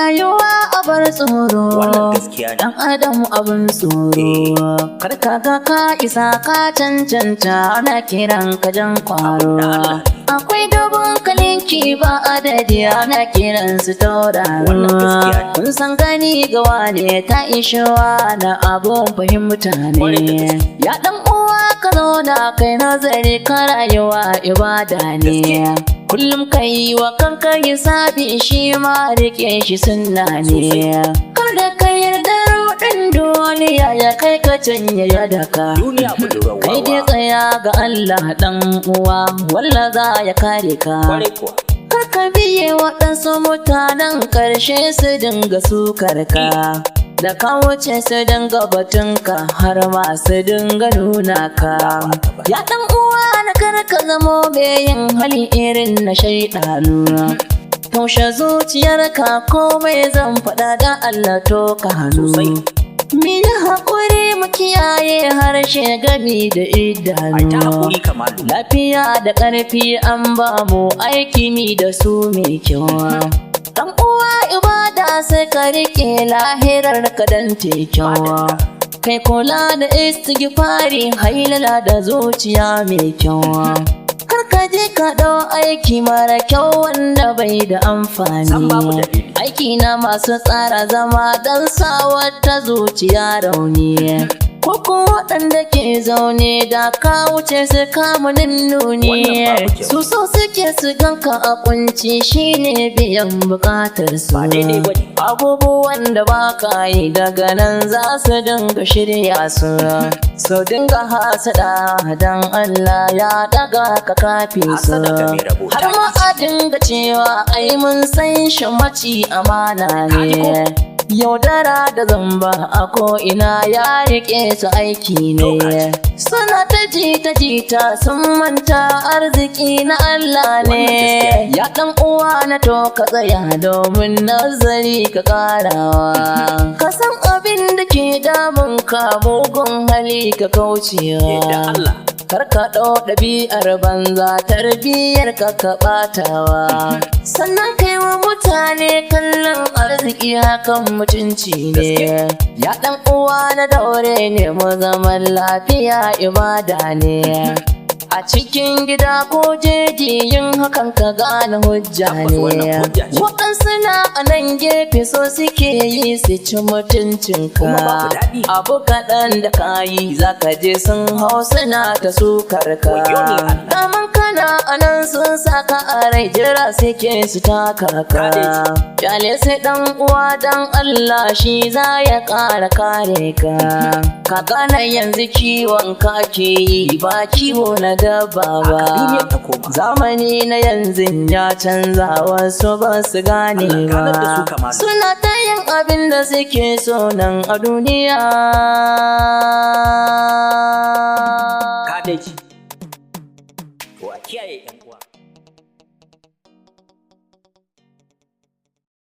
rayuwa abarstoro. Wannan gaskiya ne. Dan adam abin tsoro. Kar ka ga ka isa ka cancanta ana kiran ka jan kwaro. Akwai dubun kalinki ba adadi ana kiran su tauraro. Kun san gani ga wane ta ishewa na abun fahimta ne. Ya dan uwa ka zo da kai nazari ka rayuwa ibada ne. Kullum kai wa kanka hisabi shi ma rike shi sunna ne. Kar da ka yarda ruɗin duniya ya kai ka canye ya daka. Kai dai tsaya ga Allah dan uwa walla za ya kare ka. Kar ka biye waɗansu mutanen ƙarshe su dinga sukar ka. Da ka wuce su dinga batunka har ma su dinga nuna ka. Ya ɗan uwa na kar ka zamo mai yin hali irin na shaidanu. Taushe zuciyarka komai zan faɗa da Allah to ka hannu. Mi yi haƙuri mu kiyaye harshe gami da idanu. Lafiya da ƙarfi an ba mu aiki mi da su mai kyau. Dan uwa ibada sai ka rike lahirar ka dan kyau. Kai kula da istighfari hailala da zuciya mai kyau. Kar ka je ka ɗau aiki mara kyau wanda bai da amfani. Aiki na masu tsara zama dan sa wata zuciya rauni. Koko waɗanda ke zaune da ka wuce su kama nuni. Su so suke su ganka a kunci shine biyan bukatar su. Abubuwan da ba ka yi daga nan za su dinga shirya su. So dinga hasada dan Allah ya daga ka kafi su. Har ma a dinga cewa ai mun san shi maci amana ne. Yaudara da zamba a ko'ina ya rike su aiki ne. Suna ta jita sun manta arziki na Allah ne. Ya ɗan uwa na to ka tsaya domin nazari ka ƙarawa. Ka san abin da ke damun ka mugun hali ka kaucewa. Kar ka ɗau ɗabi'ar banza tarbiyyar ka ɓatawa. Sannan kai wa mutane kallon arziki hakan mutunci ne. Ya ɗan uwa na daure ne mu zaman lafiya ibada ne. A cikin gida ko jeji yin hakan ka gane hujja ne. Waɗansu na a nan gefe so suke yi su ci mutuncinka. Abu kaɗan da ka yi za ka je sun hau suna ta sukar ka. Daman kana a nan sun saka a rai jira suke su taka ka. Kyale sai ɗan uwa dan Allah shi za ya ƙara kare ka. Ka gane yanzu kiwon ka ke yi ba kiwo na dabba ba. Zamani na yanzu ya canza wasu ba su gane ba. Suna ta yin abin da suke so nan a duniya.